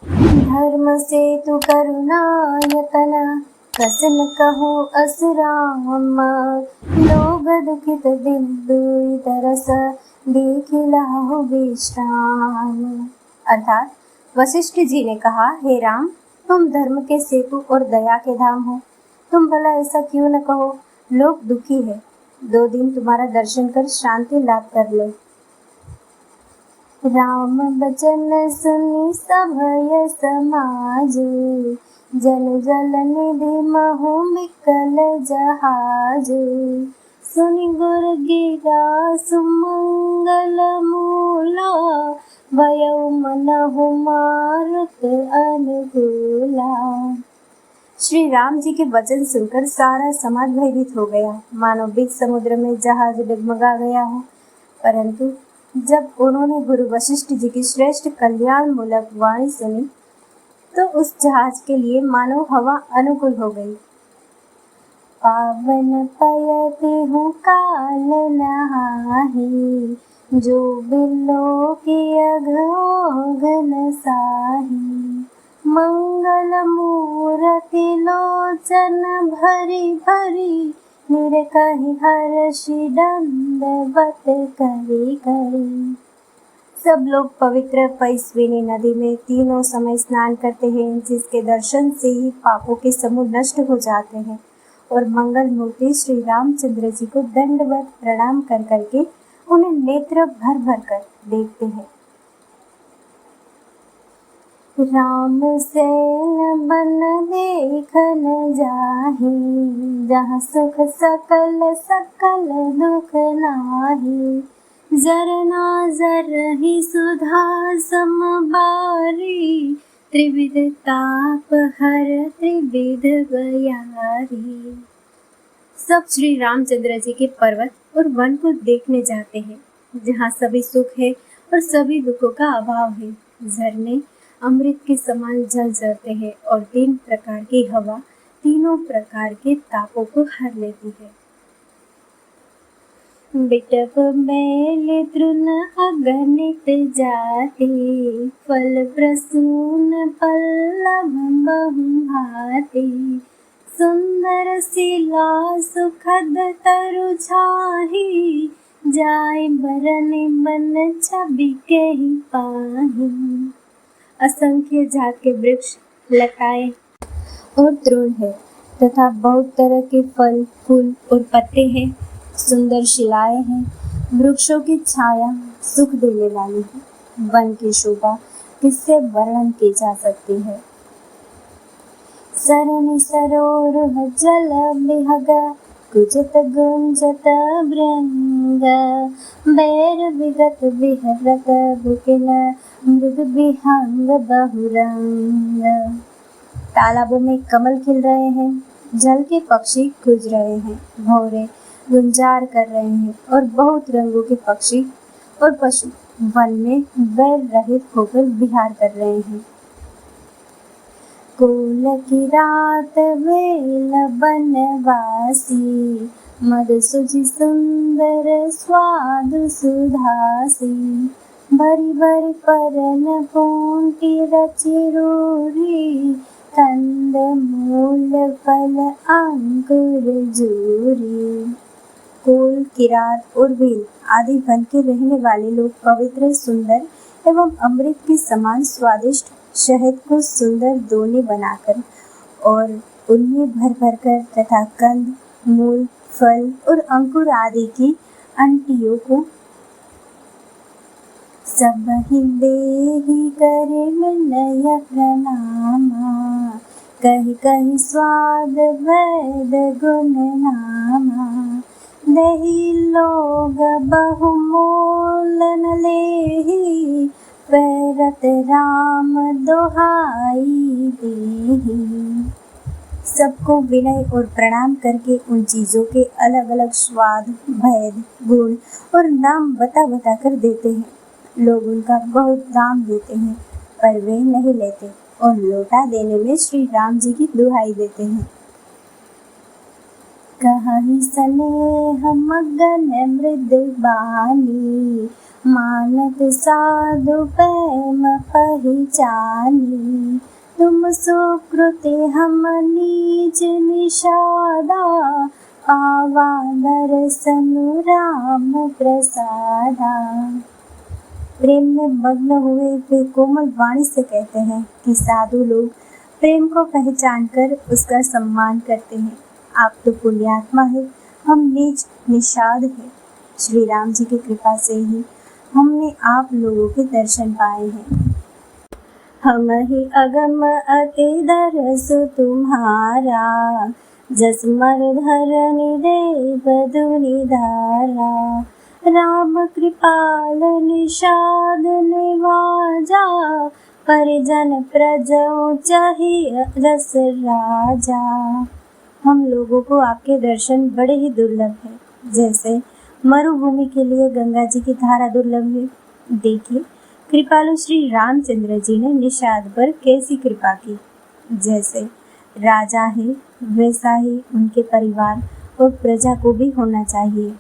धर्म से तु करुणायतन, प्रसन्न कहो असुराम। लोग दुखित दिल दुई तरस, देखि लाहु विश्राम। अर्थात वशिष्ठ जी ने कहा, हे राम, तुम धर्म के सेतु और दया के धाम हो। तुम भला ऐसा क्यों न कहो, लोग दुखी है, 2 दिन तुम्हारा दर्शन कर शांति लाभ कर ले। राम बचन सुनि सभय समाज, जन जल निधि महु बिकल जहाज। सुनि गुर गिरा सुमंगल मूला, भयउ मनहु मारुत अनुकूला। श्री राम जी के वचन सुनकर सारा समाज भयभीत हो गया, मानो बीच समुद्र में जहाज डगमगा गया हो। परंतु जब उन्होंने गुरु वशिष्ठ जी की श्रेष्ठ कल्याण मूलक वाणी सुनी, तो उस जहाज के लिए मानो हवा अनुकूल हो गई। पावन पयति हूँ काल नहाही, जो बिलो की अघोघन साही। मंगल मूरति लोचन भरी भरी, निरकहि हर्षि दंडवत करी करी। सब लोग पवित्र पयस्विनी नदी में तीनों समय स्नान करते हैं, जिसके दर्शन से ही पापों के समूह नष्ट हो जाते हैं, और मंगल मूर्ति श्री रामचंद्र जी को दंडवत प्रणाम कर करके उन्हें नेत्र भर भर कर देखते हैं। राम सैन बन देखन जाहि, जहाँ सुख सकल सकल दुख नाही। जरना जरहि सुधा समबारी, त्रिविध ताप हर त्रिविध बयारी। सब श्री रामचंद्र जी के पर्वत और वन को देखने जाते हैं, जहाँ सभी सुख है और सभी दुखों का अभाव है। झरने अमृत के समान जल जाते हैं, और 3 प्रकार की हवा तीनों प्रकार के तापों को हर लेती है। बिटप बेल तृण अगणित जाति, फल प्रसून पल्लव बहु भांति। सुंदर शिला सुखद तरु छाही, जाय बरन बन छवि कहि पाही। असंख्य जात के वृक्ष, लताएं और तृण है, तथा बहुत तरह के फल, फूल और पत्ते हैं। सुंदर शिलाएं हैं, वृक्षों की छाया सुख देने वाली है। वन की शोभा किससे वर्णन की जा सकती है। सरनि सरोरुह जल बिहग, कुजत गुंजत भृंग। बैर विगत विहरत बुकिल, मृग विहंग बहुरंग। तालाबों में कमल खिल रहे हैं, जल के पक्षी गुज रहे हैं, भौरे गुंजार कर रहे हैं, और बहुत रंगों के पक्षी और पशु वन में बैर रहित होकर विहार कर रहे हैं। कोल की रात वेल बनवासी, मद सुझि सुंदर स्वादु सुधासी। भरी भरी परन पूंटी रचि रूरी, कंद मूल फल अंकुर जूरी। कोल, किरात और बेल आदि वन के रहने वाले लोग पवित्र, सुंदर एवं अमृत के समान स्वादिष्ट शहद को सुंदर दोने बनाकर और उनमें भर भर कर तथा कंद, मूल, फल और अंकुर आदि की अंटियों को सबहि देहि करे विनय प्रणामा। कहि कहि स्वाद वैद गुण नामा। देहि लोग बहु मोल न लेहि, पैरत राम दोहाई देहि। सबको विनय और प्रणाम करके उन चीजों के अलग अलग स्वाद, भेद, गुण और नाम बता बता कर देते हैं। लोग उनका बहुत दाम देते हैं, पर वे नहीं लेते और लौटा देने में श्री राम जी की दुहाई देते हैं। कहि स्नेह मगन मृद बानी, मानत साधु प्रेम पहिचानी, तुम सुकृति हम नीच निषादा, पावा दर्शन राम प्रसादा। प्रेम में मग्न हुए वे कोमल वाणी से कहते हैं कि साधु लोग प्रेम को पहचान कर उसका सम्मान करते हैं। आप तो पुण्यात्मा है, हम नीच निषाद है। श्री राम जी की कृपा से ही हमने आप लोगों के दर्शन पाए हैं। हम ही अगम अति दरस तुम्हारा, जस मर धरनि देव दुनि धारा। राम कृपाल निषाद निवाजा, परिजन प्रजो चाहिए रस राजा। हम लोगों को आपके दर्शन बड़े ही दुर्लभ हैं, जैसे मरुभूमि के लिए गंगा जी की धारा दुर्लभ है। देखिए कृपालु श्री रामचंद्र जी ने निषाद पर कैसी कृपा की। जैसे राजा है वैसा ही उनके परिवार और प्रजा को भी होना चाहिए।